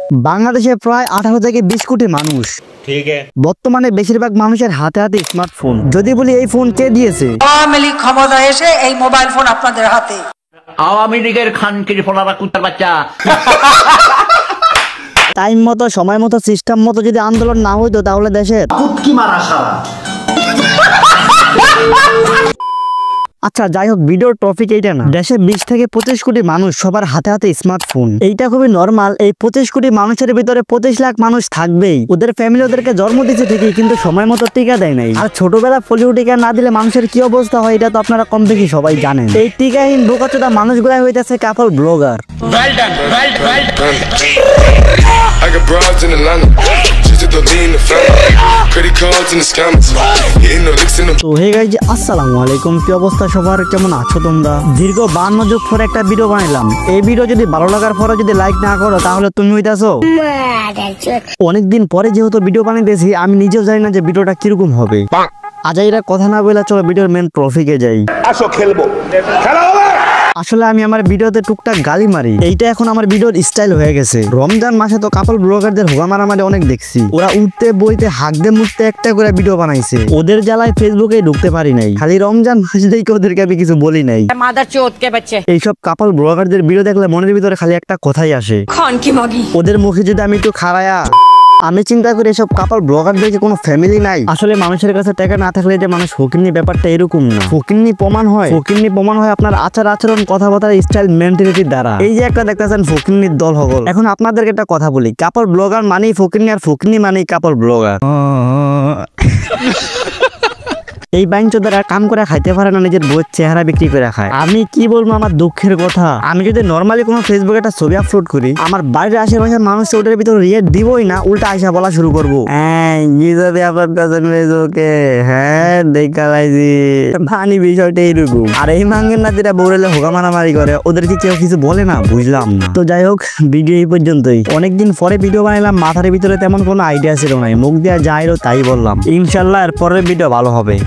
বাংলাদেশে প্রায় 18 থেকে 20 কোটি মানুষ। ঠিক আছে। বর্তমানে বেশিরভাগ মানুষের হাতে হাতে স্মার্টফোন। যদি বলি এই ফোন কে দিয়েছে? আওয়ামী লীগ ক্ষমতায় এসে এই মোবাইল ফোন আপনাদের হাতে। আওয়ামী লীগের খানকির ফোনারা কুত্তার বাচ্চা। টাইম মতো, সময় মতো, সিস্টেম মতো যদি আন্দোলন না হইতো তাহলে দেশের কুটকি মারা সারা। আচ্ছা যাই হোক, ভিডিওর টপিক এইটা না। দেশে 20 থেকে 25 কোটি মানুষ, সবার হাতে হাতে স্মার্টফোন। এইটা খুবই নরমাল। এই 25 কোটি মানুষের ভিতরে 25 লাখ মানুষ থাকবেই। ওদের ফ্যামিলি ওদেরকে জন্ম দিচ্ছে ঠিকই, কিন্তু সময় মতো টিকা দেয় নাই। আর ছোটবেলা পোলিও টিকা না দিলে মানুষের কি অবস্থা হয় এটা তো আপনারা কম বেশি সবাই জানেন। এই টিকাহীন বোকাচোদা মানুষগুলাই হইতেছে কাপল ব্লগার। তো হে গাইজ, আসসালামু আলাইকুম। কি অবস্থা সবার, কেমন আছো তোমরা? দীর্ঘ 52 যুগ পরে একটা ভিডিও বানাইলাম। এই ভিডিও যদি ভালো লাগার পরে যদি লাইক না করো তাহলে তুমি হইতাছো। অনেকদিন পরে যেহেতু ভিডিও বানাইতেছি, আমি নিজেও জানি না যে ভিডিওটা কিরকম হবে। আজাইরা কথা না বলে চলো ভিডিওর মেন টপিকে যাই। আসো খেলবো, খেলা হবে। আসলে আমি আমার ভিডিওতে টুকটাক গালি মারি, এইটা এখন আমার ভিডিওর স্টাইল হয়ে গেছে। রমজান মাসে তো কাপল ব্লগারদের হোগা মারামারি অনেক দেখছি। ওরা উঠতে বইতে হাঁকতে মুখতে একটা করে ভিডিও বানাইছে। ওদের জ্বালায় ফেসবুকে ঢুকতে পারি নাই। খালি রমজান মাস দেখে ওদেরকে আমি কিছু বলি নাই। এইসব কাপল ব্লগারদের ভিডিও দেখলে মনের ভিতরে খালি একটা কথাই আসে, ওদের মুখে যদি আমি একটু খাড়ায়া। আমি চিন্তা করি এসব কাপল ব্লগারদেরকে কোনো ফ্যামিলি নাই। আসলে মানুষের কাছে টাকা না থাকলে যে মানুষ ফকিন্নি, ব্যাপারটা এরকম না। ফকিন্নি প্রমাণ হয়, ফকিন্নি প্রমাণ হয় আপনার আচার আচরণ, কথাবার্তা, স্টাইল, মেন্টালিটির দ্বারা। এই যে একটা দেখতেছেন ফকিন্নির দল হগল। এখন আপনাদেরকে একটা কথা বলি, কাপল ব্লগার মানেই ফকিন্নি, আর ফকিন্নি মানেই কাপল ব্লগার। এই বাইনচোদারা কাম করে খাইতে পারে না, নিজের বইয়ের চেহারা বিক্রি করে খায়। আমি কি বলবো, আমার দুঃখের কথা। আমি যদি নর্মালি কোনো ফেসবুকে একটা ছবি আপলোড করি, আমার বাড়ির আশেপাশের মানুষ ওটার ভিতরে রিয়েক্ট দিবই না, উল্টা আইসা বলা শুরু করবো, বিষয়টা এইরকম। আর এই মাঙ্গের না যেটা বউরেলে হোগা মারামারি করে, ওদেরকে কেউ কিছু বলে না, বুঝলাম না। তো যাই হোক, ভিডিও এই পর্যন্তই। অনেকদিন পরে ভিডিও বানাইলাম, মাথার ভিতরে তেমন কোনো আইডিয়া ছিল নাই, মুখ দেওয়া যাইলো তাই বললাম। ইনশাল্লাহ এর পরের ভিডিও ভালো হবে।